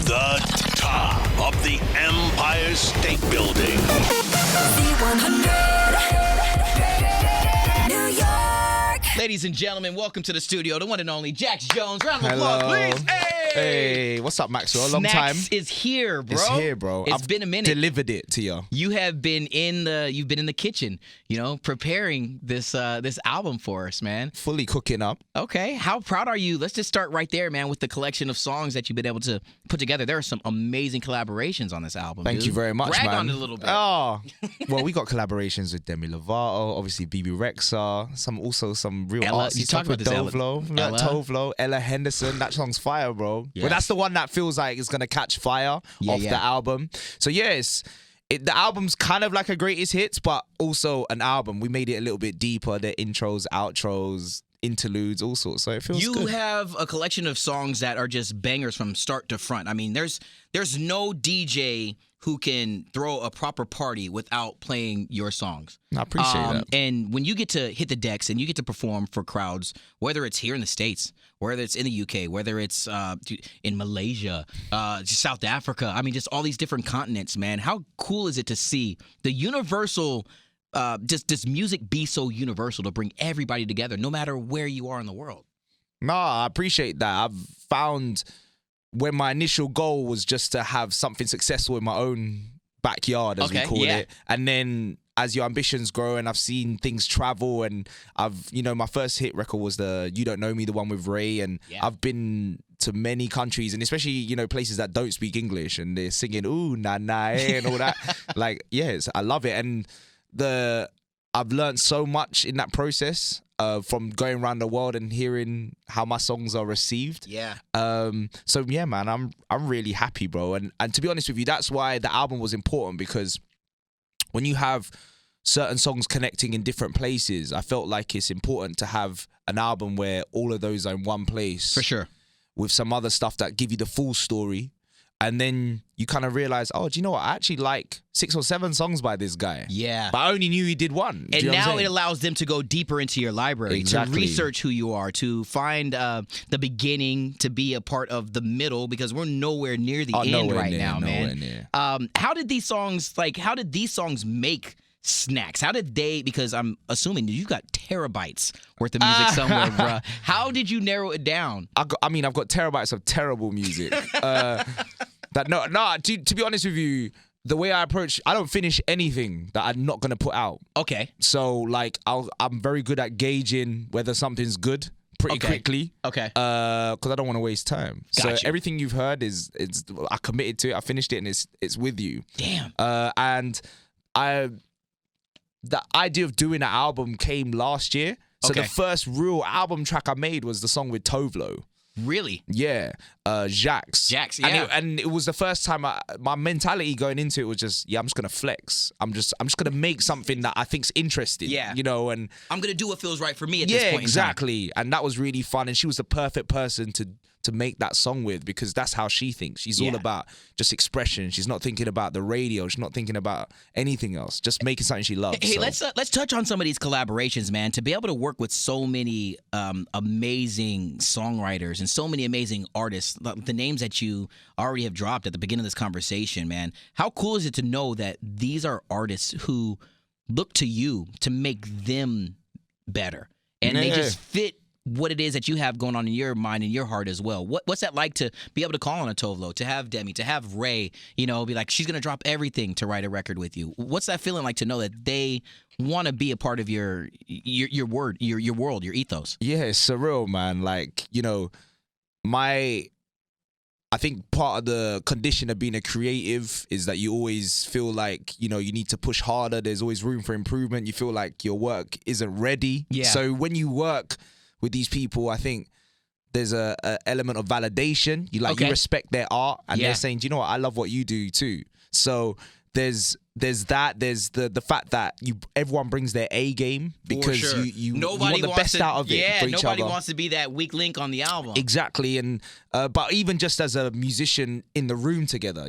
The top of the Empire State Building. New York. Ladies and gentlemen, welcome to the studio. The one and only Jax Jones. Round of applause, please. Hey, what's up, Maxwell? Long time. Snacks is here, bro. It's here, bro. It's been a minute. Delivered it to you. You have been in the kitchen, preparing this album for us, man. Fully cooking up. Okay, how proud are you? Let's just start right there, man, with the collection of songs that you've been able to put together. There are some amazing collaborations on this album. Thank you very much, Brag man. on it a little bit. Oh, well, we got collaborations with Demi Lovato, obviously BB Rexha, some real Ella, artsy you stuff talked with about this, Ella. Tove, Ella Henderson. That song's fire, bro. Yes. Well, that's the one that feels like it's gonna catch fire off the album. So yes. The album's kind of like a greatest hits, but also an album. We made it a little bit deeper. The intros, outros, interludes, all sorts. So it feels good. You have a collection of songs that are just bangers from start to front. I mean, there's no DJ who can throw a proper party without playing your songs. I appreciate that. And when you get to hit the decks and you get to perform for crowds, whether it's here in the States, whether it's in the UK, whether it's in Malaysia, South Africa, I mean, just all these different continents, man. How cool is it to see the universal, just music be so universal to bring everybody together, no matter where you are in the world? No, I appreciate that. I've found when my initial goal was just to have something successful in my own backyard, as we call it. And then as your ambitions grow and I've seen things travel and my first hit record was the You Don't Know Me, the one with Ray. And I've been to many countries and especially, places that don't speak English and they're singing, ooh, na na, and all that. Like, yes, I love it. And I've learned so much in that process. From going around the world and hearing how my songs are received. Yeah. So yeah, man, I'm really happy, bro. And to be honest with you, that's why the album was important, because when you have certain songs connecting in different places, I felt like it's important to have an album where all of those are in one place. For sure. With some other stuff that give you the full story. And then you kind of realize, oh, do you know what? I actually like 6 or 7 songs by this guy. Yeah. But I only knew he did one. And now it allows them to go deeper into your library, to research who you are, to find the beginning, to be a part of the middle, because we're nowhere near the end right now, man. How did these songs make Snacks? How did they, because I'm assuming you've got terabytes worth of music somewhere, bruh. How did you narrow it down? I've got terabytes of terrible music. To be honest with you, the way I approach, I don't finish anything that I'm not going to put out. Okay. So, like, I'm very good at gauging whether something's good pretty quickly. Okay. Because I don't want to waste time. Gotcha. So everything you've heard I committed to it, I finished it, and it's with you. Damn. The idea of doing an album came last year. So the first real album track I made was the song with Tove. Really? Yeah. Jax, yeah. And it was the first time my mentality going into it was just, I'm just gonna flex. I'm just gonna make something that I think's interesting. Yeah. And I'm gonna do what feels right for me at this point. Yeah, exactly. And that was really fun. And she was the perfect person to make that song with, because that's how she thinks. She's all about just expression. She's not thinking about the radio. She's not thinking about anything else. Just making something she loves. Hey, let's touch on some of these collaborations, man. To be able to work with so many amazing songwriters and so many amazing artists, the names that you already have dropped at the beginning of this conversation, man. How cool is it to know that these are artists who look to you to make them better, and they just fit what it is that you have going on in your mind and your heart as well. What's that like to be able to call on a Tove, to have Demi, to have Ray, be like, she's going to drop everything to write a record with you? What's that feeling like to know that they want to be a part of your world, your ethos? Yeah, it's surreal, man. Like, I think part of the condition of being a creative is that you always feel like, you need to push harder. There's always room for improvement. You feel like your work isn't ready. Yeah. So when you work with these people, I think there's a element of validation. You respect their art, and they're saying, do you know what? I love what you do too. So there's that. There's the fact that everyone brings their A game, because you want the best out of it for each other. Nobody wants to be that weak link on the album. Exactly. And but even just as a musician in the room together,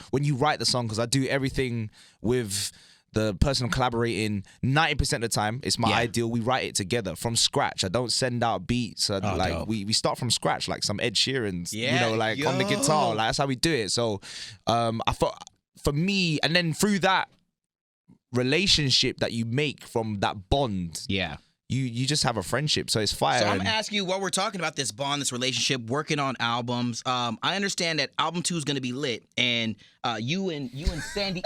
when you write the song, because I do everything with the person I'm collaborating, 90% of the time, it's my ideal. We write it together from scratch. I don't send out beats. We start from scratch, like some Ed Sheeran's, on the guitar. Like that's how we do it. So I thought for me, and then through that relationship that you make from that bond, you just have a friendship. So it's fire. So I'm gonna ask you, while we're talking about this bond, this relationship, working on albums. I understand that album 2 is gonna be lit, and you and Sandy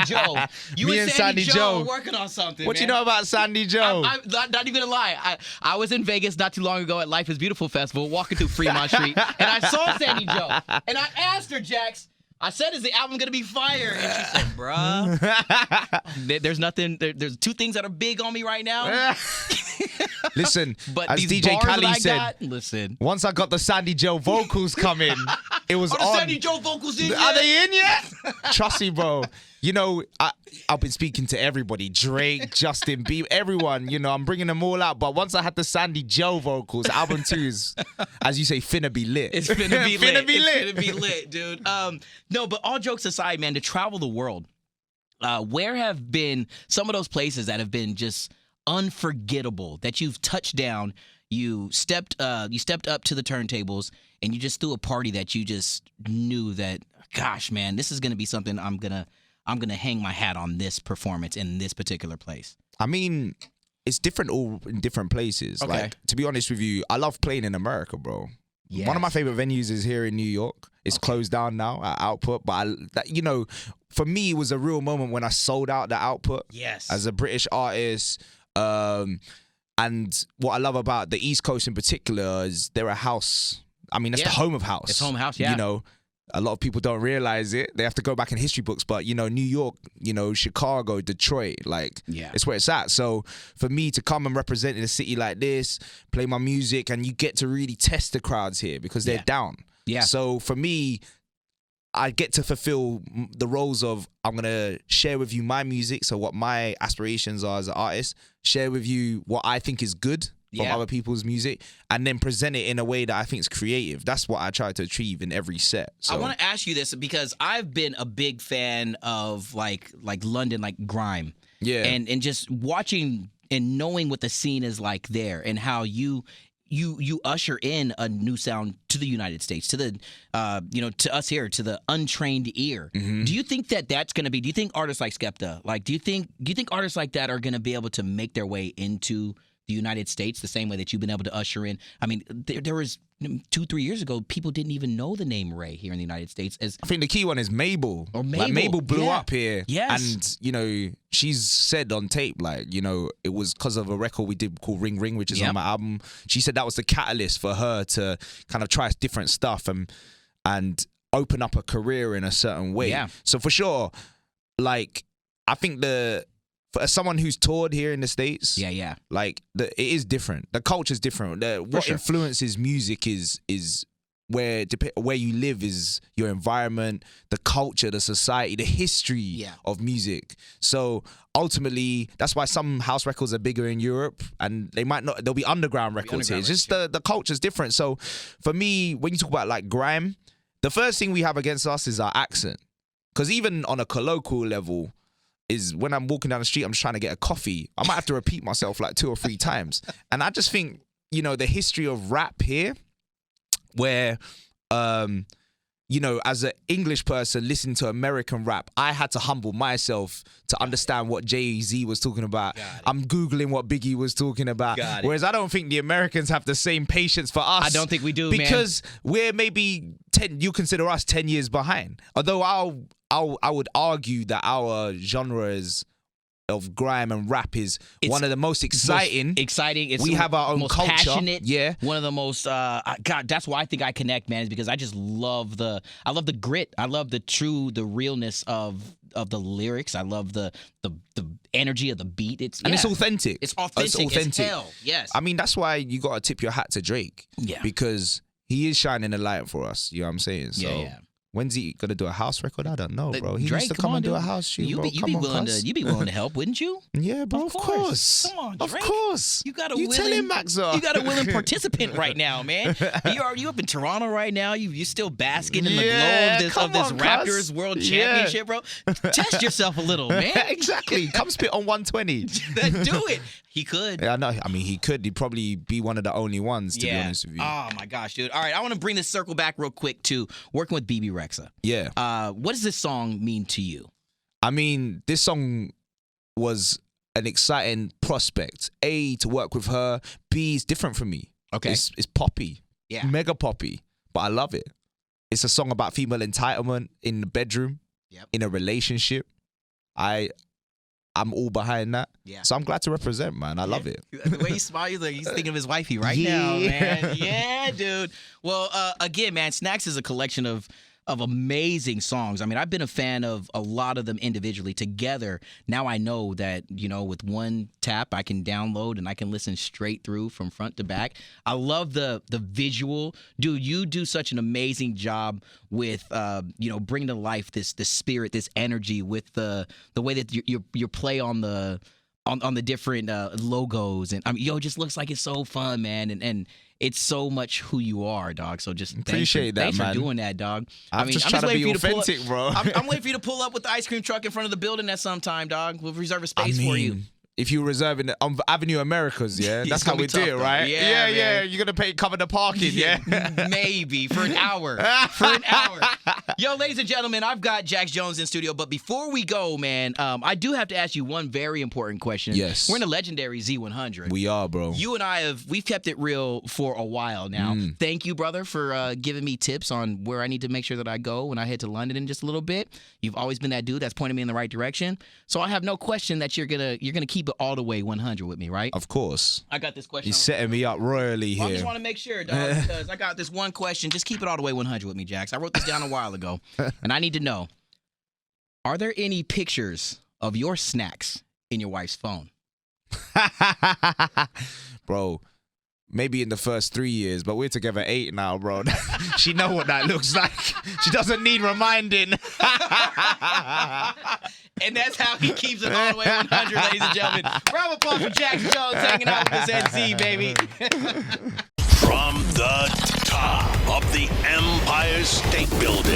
Joe, Me and Sandy Joe are working on something. What you know about Sandy Joe? I'm not even gonna lie. I was in Vegas not too long ago at Life is Beautiful Festival, walking through Fremont Street, and I saw Sandy Joe, and I asked her, Jax, I said, is the album going to be fire? And she said, bruh, there's nothing, there's 2 things that are big on me right now. Listen, but as these DJ bars Khaled that I said, got, listen. once I got the Sandy Joe vocals coming, it was Are the on. Sandy Joe vocals in yet? Are they in yet? Trust me, bro. You know, I've been speaking to everybody, Drake, Justin Bieber, everyone, you know, I'm bringing them all out. But once I had the Sandy Joe vocals, album 2 is, as you say, finna be lit. It's finna be lit. Finna be lit. It's finna be lit, dude. No, but all jokes aside, man, to travel the world, where have been some of those places that have been just unforgettable, that you've touched down, you stepped up to the turntables, and you just threw a party that you just knew that, gosh, man, this is gonna be something I'm gonna hang my hat on, this performance in this particular place? I mean, it's different all in different places. Okay. Like, to be honest with you, I love playing in America, bro. Yes. One of my favorite venues is here in New York. It's closed down now at Output, but for me, it was a real moment when I sold out the Output. Yes. As a British artist. And what I love about the East Coast in particular is they're a house. I mean, that's the home of house. It's home house, yeah. You know, a lot of people don't realize it. They have to go back in history books. But, you know, New York, you know, Chicago, Detroit, like, it's where it's at. So for me to come and represent in a city like this, play my music, and you get to really test the crowds here because they're down. Yeah. So for me, I get to fulfill the roles of, I'm going to share with you my music, so what my aspirations are as an artist, share with you what I think is good from other people's music, and then present it in a way that I think is creative. That's what I try to achieve in every set. So. I want to ask you this because I've been a big fan of like London, like grime. Yeah. And just watching and knowing what the scene is like there, and how you usher in a new sound to the United States, to the to us here, to the untrained ear. Mm-hmm. Do you think that's going to be? Do you think artists like Skepta, do you think artists like that are going to be able to make their way into the United States the same way that you've been able to usher in? I mean, there was 2-3 years ago, people didn't even know the name Ray here in the United States. I think the key one is Mabel. Or Mabel. Like, Mabel blew up here. Yes. And, you know, she's said on tape, like, you know, it was because of a record we did called Ring Ring, which is on my album. She said that was the catalyst for her to kind of try different stuff and open up a career in a certain way. Yeah. So for sure, like, I think as someone who's toured here in the States, like, it is different. The culture's different. What influences music is where you live is your environment, the culture, the society, the history of music. So ultimately, that's why some house records are bigger in Europe, and they'll be underground records here. It's just the culture's different. So for me, when you talk about like grime, the first thing we have against us is our accent. Because even on a colloquial level, is when I'm walking down the street, I'm just trying to get a coffee, I might have to repeat myself like 2 or 3 times. And I just think, you know, the history of rap here, where, you know, as an English person listening to American rap, I had to humble myself to understand what Jay-Z was talking about. I'm Googling what Biggie was talking about. Whereas I don't think the Americans have the same patience for us. I don't think we do, because we're maybe you consider us 10 years behind. Although I would argue that our genres of grime and rap is one of the most exciting. It's we have our own most culture. Passionate, one of the most. God, that's why I think I connect, man. Is because I just love the grit. I love the realness of the lyrics. I love the energy of the beat. It's authentic. It's authentic as hell. Yes. I mean, that's why you got to tip your hat to Drake. Yeah. Because he is shining a light for us. You know what I'm saying? So When's he gonna do a house record? I don't know, bro. He Drake, used to come and do a house shoot, bro. You'd be willing to help, wouldn't you? Yeah, bro. Of course. Come on, Of Drake. course. You got a You tell him, Maxo. You got a willing participant right now, man. You up in Toronto right now. You still basking in the glow of this Raptors World Championship, bro. Test yourself a little, man. Exactly. Come spit on 120. Do it. He could. Yeah, I know. I mean, he could. He'd probably be one of the only ones, to be honest with you. Oh, my gosh, dude. All right, I want to bring this circle back real quick to working with BB Rexa. Yeah. What does this song mean to you? I mean, this song was an exciting prospect. A, to work with her. B, it's different for me. Okay. It's poppy. Yeah. Mega poppy. But I love it. It's a song about female entitlement in the bedroom. Yep. In a relationship. I'm all behind that. Yeah. So I'm glad to represent, man. I love it. The way he smiles, like he's thinking of his wifey right now, man. Yeah, dude. Well, again, man, Snacks is a collection of amazing songs. I mean, I've been a fan of a lot of them individually. Together, now I know that, with one tap, I can download and I can listen straight through from front to back. I love the visual. Dude, you do such an amazing job with, bringing to life this spirit, this energy with the way that you play on the different logos. And I mean, it just looks like it's so fun, man. And it's so much who you are, dog. So just appreciate thanks man. for doing that, dog. I'm just trying to be authentic, bro. I'm waiting for you to pull up with the ice cream truck in front of the building at some time, dog. We'll reserve a space for you. If you reserve in the Avenue Americas, that's how we do it, right? Yeah. You're gonna cover the parking, Maybe for an hour. Yo, ladies and gentlemen, I've got Jax Jones in studio, but before we go, man, I do have to ask you one very important question. Yes. We're in a legendary Z100. We are, bro. You and I we've kept it real for a while now. Thank you, brother, for giving me tips on where I need to make sure that I go when I head to London in just a little bit. You've always been that dude that's pointing me in the right direction. So I have no question that you're gonna keep it all the way 100 with me, right? Of course. I got this question. He's setting me up royally here. I just want to make sure, dog, because I got this one question. Just keep it all the way 100 with me, Jax. I wrote this down a while ago, and I need to know, are there any pictures of your snacks in your wife's phone? Bro, maybe in the first 3 years, but we're together 8 now, bro. She know what that looks like. She doesn't need reminding. And that's how he keeps it all the way 100, ladies and gentlemen. Round of applause for Jax Jones hanging out with us at Z, baby. From the top of the Empire State Building,